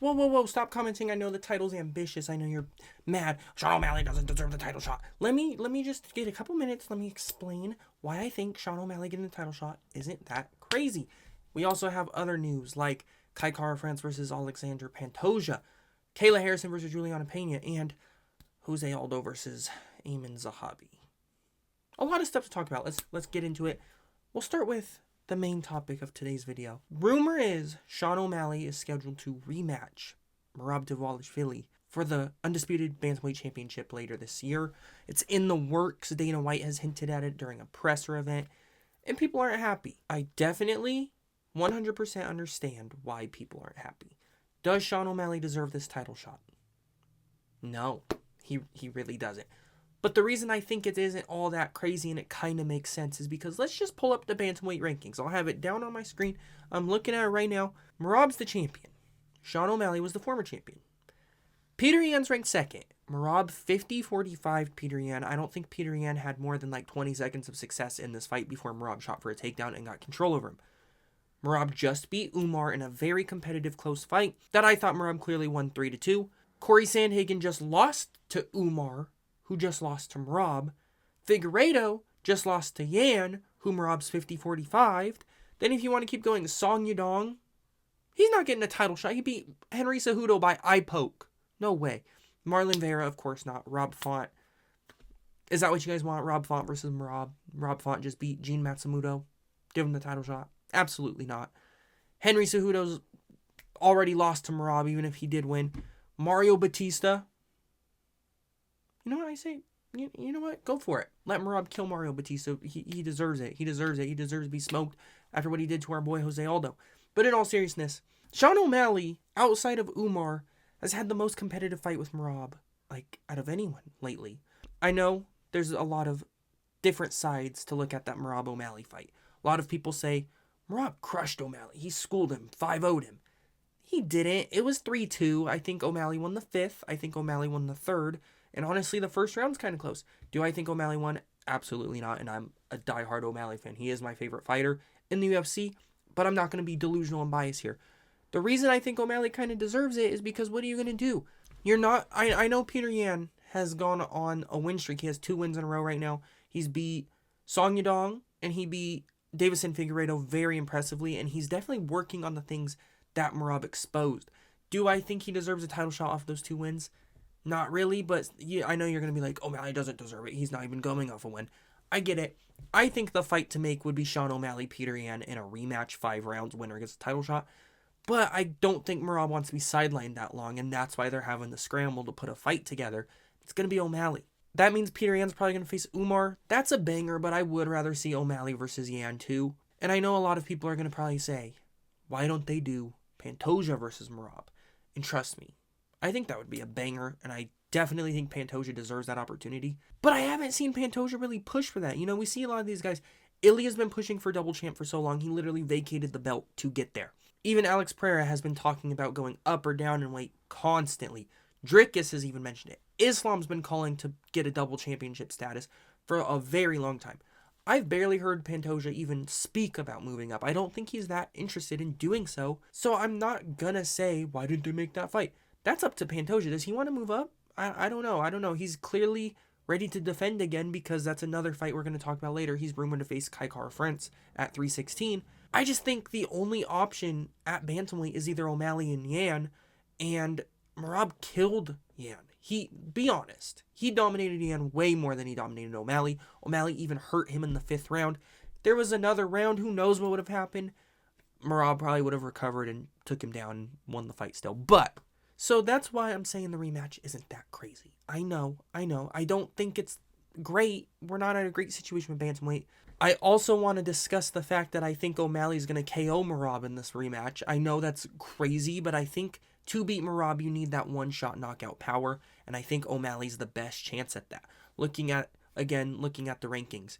Whoa, whoa, whoa, stop commenting. I know the title's ambitious. I know you're mad. Sean O'Malley doesn't deserve the title shot. Let me just get a couple minutes. Let me explain why I think Sean O'Malley getting the title shot isn't that crazy. We also have other news like Kayla France versus Alexandre Pantoja, Kayla Harrison versus Julianna Pena, and Jose Aldo versus Amin Zahabi. A lot of stuff to talk about. Let's get into it. We'll start with the main topic of today's video. Rumor is Sean O'Malley is scheduled to rematch Merab Dvalishvili for the Undisputed Bantamweight Championship later this year. It's in the works. Dana White has hinted at it during a presser event, and people aren't happy. I definitely 100% understand why people aren't happy. Does Sean O'Malley deserve this title shot? No, he really doesn't. But the reason I think it isn't all that crazy and it kind of makes sense is because let's just pull up the bantamweight rankings. I'll have it down on my screen. I'm looking at it right now. Merab's the champion. Sean O'Malley was the former champion. Peter Yan's ranked second. Merab 50-45 Peter Yan. I don't think Peter Yan had more than like 20 seconds of success in this fight before Merab shot for a takedown and got control over him. Merab just beat Umar in a very competitive close fight that I thought Merab clearly won 3-2. Corey Sandhagen just lost to Umar, who just lost to Merab. Figueiredo just lost to Yan, who Merab's 50-45. Then if you want to keep going, Song Yadong, he's not getting a title shot. He beat Henry Cejudo by eye poke. No way. Marlon Vera, of course not. Rob Font. Is that what you guys want? Rob Font versus Merab. Rob Font just beat Gene Matsumoto. Give him the title shot. Absolutely not. Henry Cejudo's already lost to Merab, even if he did win. Mario Batista. You know what I say? You know what? Go for it. Let Merab kill Mario Batista. He deserves it. He deserves it. He deserves to be smoked after what he did to our boy Jose Aldo. But in all seriousness, Sean O'Malley, outside of Umar, has had the most competitive fight with Merab, like, out of anyone lately. I know there's a lot of different sides to look at that Merab O'Malley fight. A lot of people say, Merab crushed O'Malley. He schooled him, 5-0'd him. He didn't. It was 3-2. I think O'Malley won the 5th. I think O'Malley won the 3rd. And honestly, the first round's kind of close. Do I think O'Malley won? Absolutely not. And I'm a diehard O'Malley fan. He is my favorite fighter in the UFC. But I'm not going to be delusional and biased here. The reason I think O'Malley kind of deserves it is because what are you going to do? You're not... I know Peter Yan has gone on a win streak. He has 2 wins in a row right now. He's beat Song Yadong and he beat Davison Figueiredo very impressively. And he's definitely working on the things that Merab exposed. Do I think he deserves a title shot off those 2 wins? Not really, but yeah, I know you're going to be like, O'Malley doesn't deserve it. He's not even going off a win. I get it. I think the fight to make would be Sean O'Malley, Peter Yan in a rematch, 5 rounds, winner gets a title shot. But I don't think Merab wants to be sidelined that long, and that's why they're having the scramble to put a fight together. It's going to be O'Malley. That means Peter Yan's probably going to face Umar. That's a banger, but I would rather see O'Malley versus Yan too. And I know a lot of people are going to probably say, why don't they do Pantoja versus Merab? And trust me, I think that would be a banger, and I definitely think Pantoja deserves that opportunity. But I haven't seen Pantoja really push for that. You know, we see a lot of these guys. Ilya's been pushing for double champ for so long, he literally vacated the belt to get there. Even Alex Pereira has been talking about going up or down in weight constantly. Drickus has even mentioned it. Islam's been calling to get a double championship status for a very long time. I've barely heard Pantoja even speak about moving up. I don't think he's that interested in doing so. So I'm not gonna say, why didn't they make that fight? That's up to Pantoja. Does he want to move up? I don't know. He's clearly ready to defend again because that's another fight we're going to talk about later. He's rumored to face Kayla France at 316. I just think the only option at bantamweight is either O'Malley and Yan, and Merab killed Yan. Be honest, he dominated Yan way more than he dominated O'Malley. O'Malley even hurt him in the 5th round. There was another round, who knows what would have happened. Merab probably would have recovered and took him down and won the fight still. So that's why I'm saying the rematch isn't that crazy. I know. I don't think it's great. We're not in a great situation with bantamweight. I also want to discuss the fact that I think O'Malley's going to KO Merab in this rematch. I know that's crazy, but I think to beat Merab, you need that one-shot knockout power, and I think O'Malley's the best chance at that. Looking at the rankings,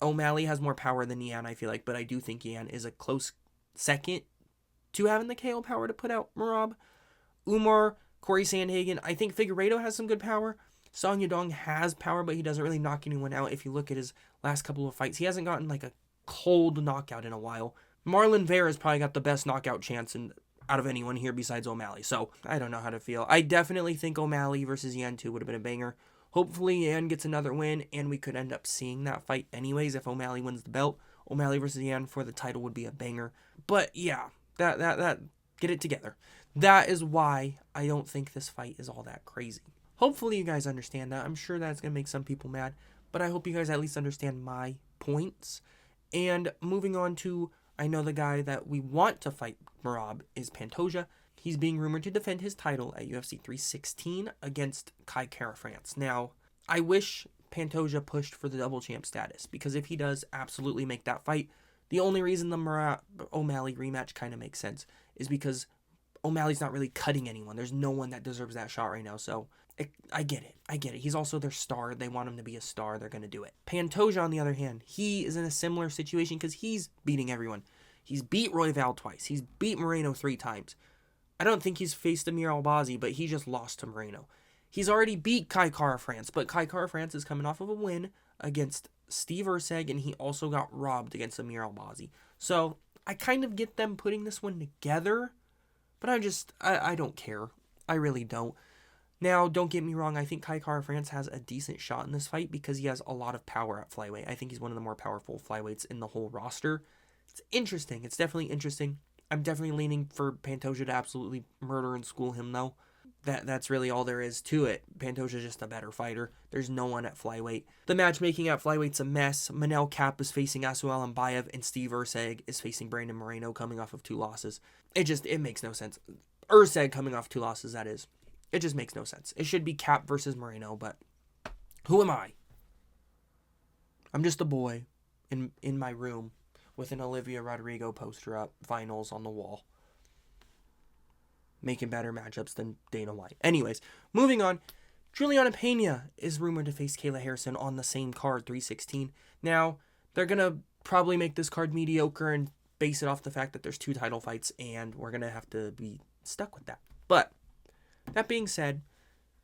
O'Malley has more power than Yan, I feel like, but I do think Yan is a close second to having the KO power to put out Merab. Umar, Corey Sandhagen, I think Figueiredo has some good power. Song Yadong has power, but he doesn't really knock anyone out. If you look at his last couple of fights, he hasn't gotten like a cold knockout in a while. Marlon Vera's probably got the best knockout chance in out of anyone here besides O'Malley. So I don't know how to feel. I definitely think O'Malley versus Yan 2 would have been a banger. Hopefully Yan gets another win, and we could end up seeing that fight anyways if O'Malley wins the belt. O'Malley versus Yan for the title would be a banger. But yeah, that get it together. That is why I don't think this fight is all that crazy. Hopefully you guys understand that. I'm sure that's going to make some people mad, but I hope you guys at least understand my points. And moving on to, I know the guy that we want to fight Merab is Pantoja. He's being rumored to defend his title at UFC 316 against Kayla France. Now, I wish Pantoja pushed for the double champ status, because if he does absolutely make that fight, the only reason the Merab-O'Malley rematch kind of makes sense is because O'Malley's not really cutting anyone. There's no one that deserves that shot right now, so I get it. He's also their star. They want him to be a star. They're going to do it. Pantoja, on the other hand, he is in a similar situation because he's beating everyone. He's beat Royval twice. He's beat Moreno 3 times. I don't think he's faced Amir Albazi, but he just lost to Moreno. He's already beat Kayla France, but Kayla France is coming off of a win against Steve Erceg, and he also got robbed against Amir Albazi. So I kind of get them putting this one together, but I don't care. I really don't. Now, don't get me wrong, I think Kayla France has a decent shot in this fight because he has a lot of power at flyweight. I think he's one of the more powerful flyweights in the whole roster. It's interesting. It's definitely interesting. I'm definitely leaning for Pantoja to absolutely murder and school him, though. That's really all there is to it. Pantoja's just a better fighter. There's no one at flyweight. The matchmaking at flyweight's a mess. Manel Kape is facing Asuel Ambayev, and Steve Erceg is facing Brandon Moreno coming off of 2 losses. It makes no sense. Erceg coming off 2 losses, that is. It just makes no sense. It should be Kape versus Moreno, but who am I? I'm just a boy in my room with an Olivia Rodrigo poster up, finals on the wall, making better matchups than Dana White. Anyways, moving on. Julianna Pena is rumored to face Kayla Harrison on the same card, 316. Now, they're going to probably make this card mediocre and base it off the fact that there's 2 title fights, and we're going to have to be stuck with that. But that being said,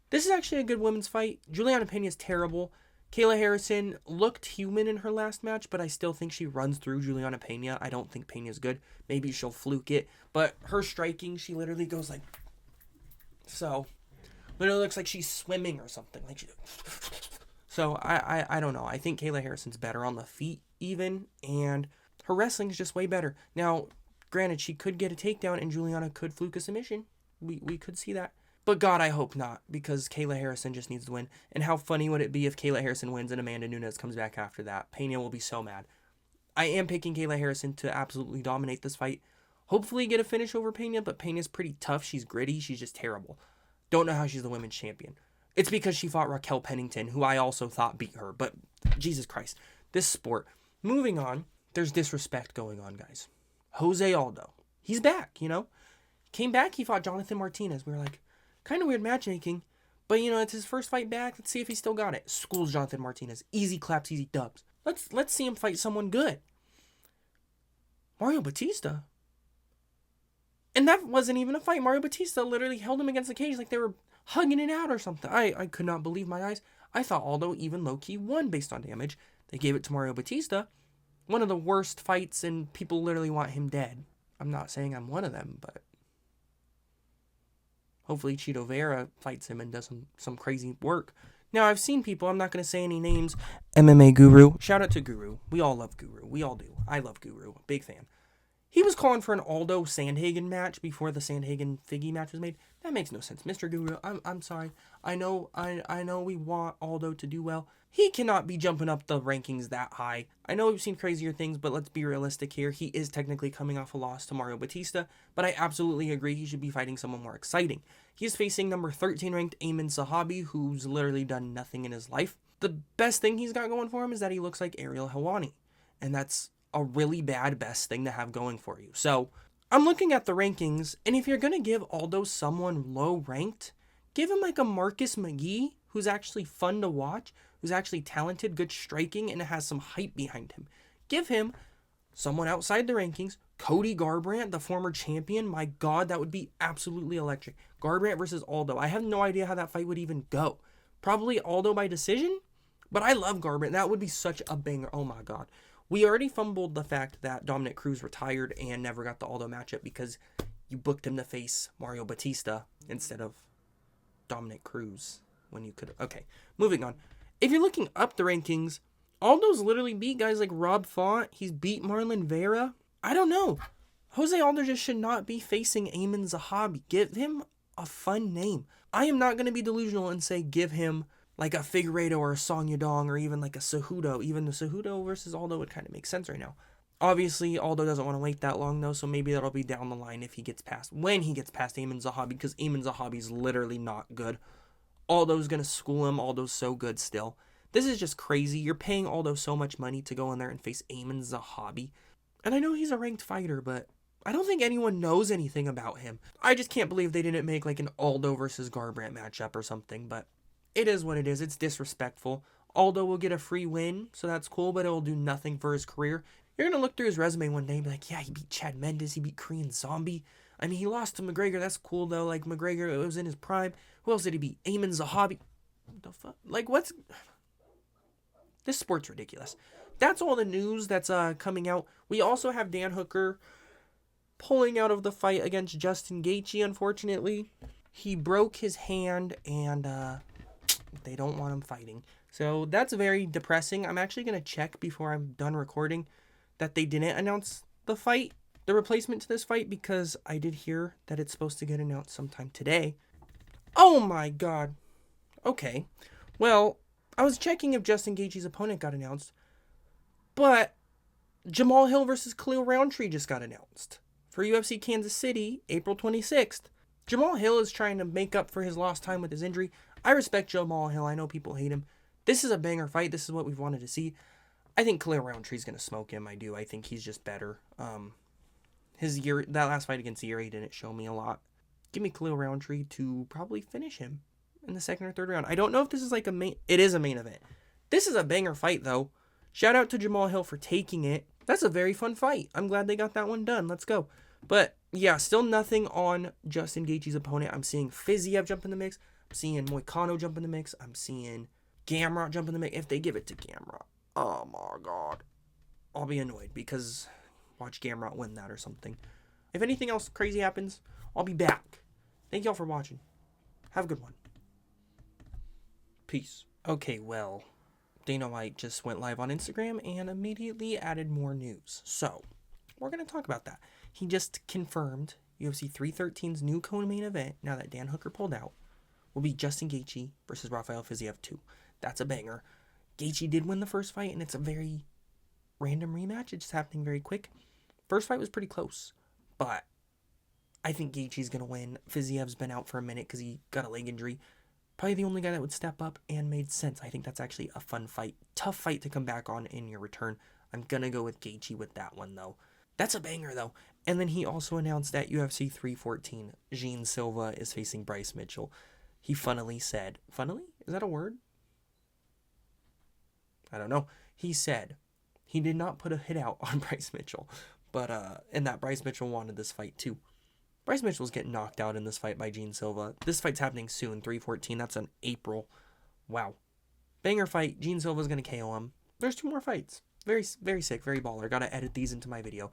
this is actually a good women's fight. Julianna Pena is terrible. Kayla Harrison looked human in her last match, but I still think she runs through Julianna Pena. I don't think Pena's good. Maybe she'll fluke it. But her striking, she literally goes like so. Literally looks like she's swimming or something. So I don't know. I think Kayla Harrison's better on the feet even, and her wrestling's just way better. Now, granted, she could get a takedown and Julianna could fluke a submission. We could see that. But God, I hope not, because Kayla Harrison just needs to win. And how funny would it be if Kayla Harrison wins and Amanda Nunes comes back after that? Pena will be so mad. I am picking Kayla Harrison to absolutely dominate this fight. Hopefully get a finish over Pena, but Pena's pretty tough. She's gritty. She's just terrible. Don't know how she's the women's champion. It's because she fought Raquel Pennington, who I also thought beat her. But Jesus Christ, this sport. Moving on, there's disrespect going on, guys. Jose Aldo. He's back, Came back, he fought Jonathan Martinez. We were like, kind of weird matchmaking, but it's his first fight back. Let's see if he still got it. Schools Jonathan Martinez. Easy claps, easy dubs. Let's see him fight someone good. Mario Batista. And that wasn't even a fight. Mario Batista literally held him against the cage like they were hugging it out or something. I could not believe my eyes. I thought Aldo even low-key won based on damage. They gave it to Mario Batista. One of the worst fights, and people literally want him dead. I'm not saying I'm one of them, but hopefully Chito Vera fights him and does some crazy work. Now, I've seen people, I'm not going to say any names, MMA Guru. Shout out to Guru. We all love Guru. We all do. I love Guru. Big fan. He was calling for an Aldo Sandhagen match before the Sandhagen Figgy match was made. That makes no sense. Mr. Guru, I'm sorry. I know we want Aldo to do well. He cannot be jumping up the rankings that high. I know we've seen crazier things, but let's be realistic here. He is technically coming off a loss to Mario Batista, but I absolutely agree he should be fighting someone more exciting. He is facing number 13 ranked Ayman Sahabi, who's literally done nothing in his life. The best thing he's got going for him is that he looks like Ariel Helwani, and that's a really best thing to have going for you. So I'm looking at the rankings, and if you're going to give Aldo someone low ranked, give him like a Marcus McGee, who's actually fun to watch, who's actually talented, good striking, and has some hype behind him. Give him someone outside the rankings. Cody Garbrandt, the former champion. My God, that would be absolutely electric. Garbrandt versus Aldo. I have no idea how that fight would even go. Probably Aldo by decision, but I love Garbrandt. That would be such a banger. Oh my God. We already fumbled the fact that Dominic Cruz retired and never got the Aldo matchup because you booked him to face Mario Batista instead of Dominic Cruz when you could. Okay, moving on. If you're looking up the rankings, Aldo's literally beat guys like Rob Font. He's beat Marlon Vera. I don't know. Jose Aldo just should not be facing Amin Zahabi. Give him a fun name. I am not going to be delusional and say give him like a Figueiredo or a Song Yadong or even like a Cejudo. Even the Cejudo versus Aldo would kind of make sense right now. Obviously, Aldo doesn't want to wait that long though, so maybe that'll be down the line if he gets past, when he gets past Amin Zahabi, because Amin Zahabi's literally not good. Aldo's going to school him. Aldo's so good still. This is just crazy. You're paying Aldo so much money to go in there and face Amin Zahabi. And I know he's a ranked fighter, but I don't think anyone knows anything about him. I just can't believe they didn't make like an Aldo versus Garbrandt matchup or something, but it is what it is. It's disrespectful. Aldo will get a free win, so that's cool, but it will do nothing for his career. You're going to look through his resume one day and be like, yeah, he beat Chad Mendes, he beat Korean Zombie. I mean, he lost to McGregor. That's cool, though. Like, McGregor, it was in his prime. Who else did he beat? Amin Zahabi. What the fuck? Like, what's... This sport's ridiculous. That's all the news that's coming out. We also have Dan Hooker pulling out of the fight against Justin Gaethje, unfortunately. He broke his hand, and they don't want him fighting. So that's very depressing. I'm actually going to check before I'm done recording that they didn't announce the fight, the replacement to this fight, because I did hear that it's supposed to get announced sometime today. Oh my god. Okay. Well, I was checking if Justin Gaethje's opponent got announced, but Jamahal Hill versus Khalil Rounteree just got announced for UFC Kansas City, April 26th. Jamahal Hill is trying to make up for his lost time with his injury. I respect Jamahal Hill. I know people hate him. This is a banger fight. This is what we've wanted to see. I think Khalil Rountree's going to smoke him. I do. I think he's just better. That last fight against Yuri didn't show me a lot. Give me Khalil Rountree to probably finish him in the second or third round. I don't know if this is like a main... It is a main event. This is a banger fight, though. Shout out to Jamahal Hill for taking it. That's a very fun fight. I'm glad they got that one done. Let's go. But, yeah, still nothing on Justin Gaethje's opponent. I'm seeing Fiziev jump in the mix. I'm seeing Moicano jump in the mix. I'm seeing Gamrot jump in the mix. If they give it to Gamrot, oh my god, I'll be annoyed because watch Gamrot win that or something. If anything else crazy happens, I'll be back. Thank y'all for watching. Have a good one. Peace. Okay, well, Dana White just went live on Instagram and immediately added more news. So, we're going to talk about that. He just confirmed UFC 313's new co-main event, now that Dan Hooker pulled out, will be Justin Gaethje versus Rafael Fiziev 2. That's a banger. Gaethje did win the first fight, and it's a very random rematch. It's just happening very quick. First fight was pretty close, but I think Gaethje's going to win. Fiziev's been out for a minute because he got a leg injury. Probably the only guy that would step up and made sense. I think that's actually a fun fight. Tough fight to come back on in your return. I'm going to go with Gaethje with that one, though. That's a banger, though. And then he also announced that UFC 314, Jean Silva is facing Bryce Mitchell. He funnily said... Funnily? Is that a word? I don't know. He said he did not put a hit out on Bryce Mitchell, but and that Bryce Mitchell wanted this fight too. Bryce Mitchell's getting knocked out in this fight by Jean Silva. This fight's happening soon, 3/14. That's in April. Wow. Banger fight. Jean Silva's going to KO him. There's 2 more fights. Very, very sick, very baller. Got to edit these into my video.